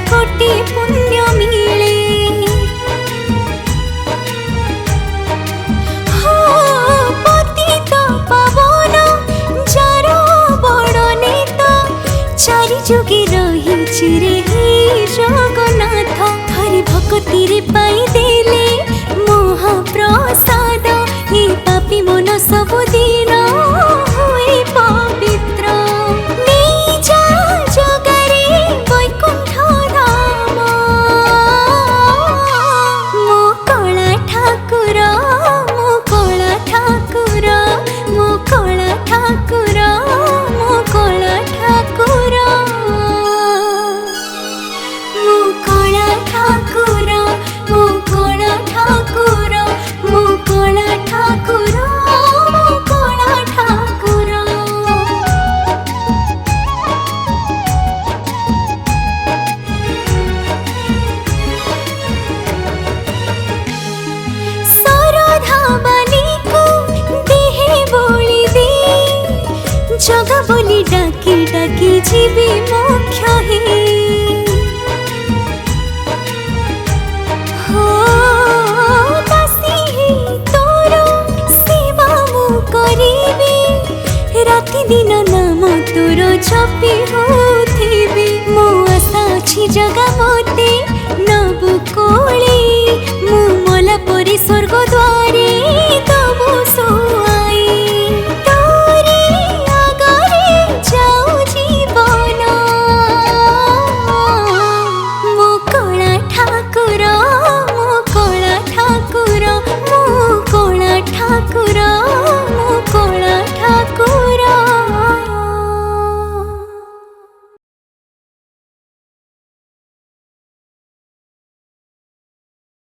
कोटि पुण्य मिले। हो पतित पावन जार बड़ नेता चारि जुगे रही चिरे जगन्नाथ। हरि भक्ति रे पाई देले महाप्रसाद ए पापी मन सबुदिन हुए पवित्र। निजा जगारे वैकुंठ धाम मो कला ठाकुर मो कला ठाकुर मो कला ठाकुर मो कला ठाकुर मो कला ठाकुर मो कला ठाकुर मो कला ठाकुर मो कला ठाकुर। सरधाबानी को देहे बोली दे जगा बोली डाकी डाकी जीवी मोक्ष हे। हो दासी हे तोर सेवा मु करिबी राति दिन नाम तोर जपी होथिबी। मो आशा अछि जगा मोते नबु कोली मु मला परि स्वर्ग